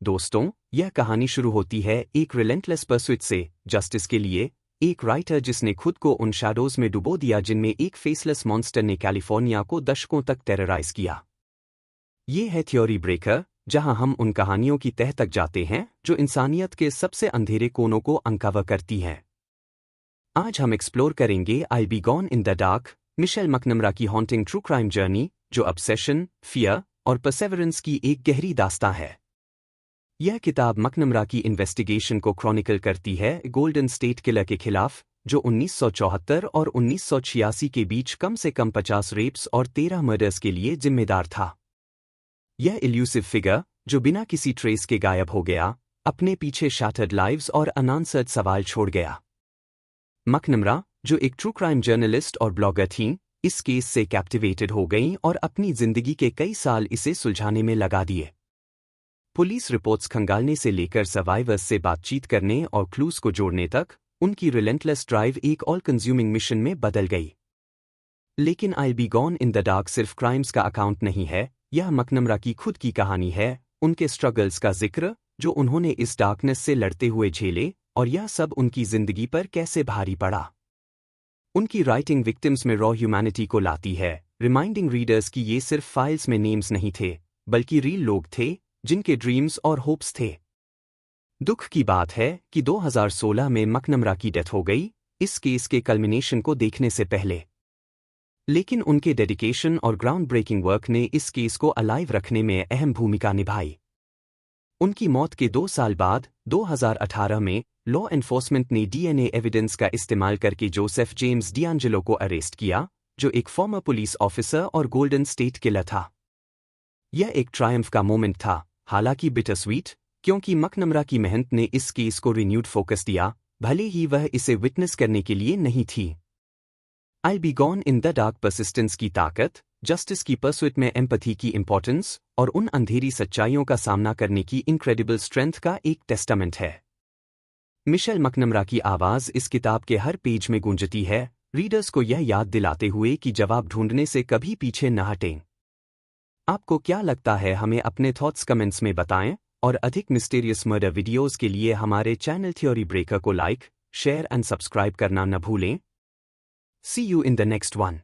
दोस्तों, यह कहानी शुरू होती है एक रिलेंटलेस परस्यूट से, जस्टिस के लिए। एक राइटर जिसने खुद को उन शैडोज में डुबो दिया जिनमें एक फेसलेस मॉन्स्टर ने कैलिफोर्निया को दशकों तक टेरराइज किया। ये है थ्योरी ब्रेकर, जहां हम उन कहानियों की तह तक जाते हैं जो इंसानियत के सबसे अंधेरे कोनों को अनकवर करती हैं। आज हम एक्सप्लोर करेंगे I be gone in the dark, Michelle McNamara की हॉन्टिंग ट्रू क्राइम जर्नी, जो ऑब्सेशन, फियर और परसेवरेंस की एक गहरी दास्तां है। यह किताब मैकनमरा की इन्वेस्टिगेशन को क्रॉनिकल करती है गोल्डन स्टेट किलर के खिलाफ, जो 1974 और 1986 के बीच कम से कम 50 रेप्स और 13 मर्डर्स के लिए जिम्मेदार था। यह इल्यूसिव फिगर, जो बिना किसी ट्रेस के गायब हो गया, अपने पीछे शैटर्ड लाइव्स और अनआंसर्ड सवाल छोड़ गया। मैकनमरा, जो एक ट्रू क्राइम जर्नलिस्ट और ब्लॉगर थीं, इस केस से कैप्टिवेटेड हो गईं और अपनी जिंदगी के कई साल इसे सुलझाने में लगा दिए। पुलिस रिपोर्ट्स खंगालने से लेकर सर्वाइवर्स से बातचीत करने और क्लूज को जोड़ने तक, उनकी रिलेंटलेस ड्राइव एक ऑल कंज्यूमिंग मिशन में बदल गई। लेकिन I be gone in the dark सिर्फ क्राइम्स का अकाउंट नहीं है, यह मैकनमरा की खुद की कहानी है, उनके स्ट्रगल्स का जिक्र, जो उन्होंने इस डार्कनेस से लड़ते हुए झेले, और यह सब उनकी जिंदगी पर कैसे भारी पड़ा। उनकी राइटिंग विक्टिम्स में रॉ ह्यूमैनिटी को लाती है, रिमाइंडिंग रीडर्स कि ये सिर्फ फाइल्स में नेम्स नहीं थे, बल्कि रियल लोग थे जिनके ड्रीम्स और होप्स थे। दुख की बात है कि 2016 में मैकनमरा की डेथ हो गई, इस केस के कल्मिनेशन को देखने से पहले। लेकिन उनके डेडिकेशन और ग्राउंड ब्रेकिंग वर्क ने इस केस को अलाइव रखने में अहम भूमिका निभाई। उनकी मौत के 2 साल बाद 2018 में लॉ एनफोर्समेंट ने डीएनए एविडेंस का इस्तेमाल करके जोसेफ जेम्स डिएंजेलो को अरेस्ट किया, जो एक फॉर्मर पुलिस ऑफिसर और गोल्डन स्टेट किलर था। यह एक ट्रायम्फ का मोमेंट था, हालांकि बिटर स्वीट, क्योंकि मैकनमरा की मेहनत ने इस केस को रिन्यूड फोकस दिया, भले ही वह इसे विटनेस करने के लिए नहीं थी। I be gone in the dark persistence की ताकत, जस्टिस की परस्यूट में एम्पैथी की इंपॉर्टेंस और उन अंधेरी सच्चाइयों का सामना करने की इनक्रेडिबल स्ट्रेंथ का एक टेस्टामेंट है। मिशेल मैकनमरा की आवाज़ इस किताब के हर पेज में गूंजती है, रीडर्स को यह याद दिलाते हुए कि जवाब ढूंढने से कभी पीछे न हटें। आपको क्या लगता है? हमें अपने थॉट्स कमेंट्स में बताएं, और अधिक मिस्टीरियस मर्डर वीडियोस के लिए हमारे चैनल थ्योरी ब्रेकर को लाइक, शेयर एंड सब्सक्राइब करना न भूलें। See you in the next one.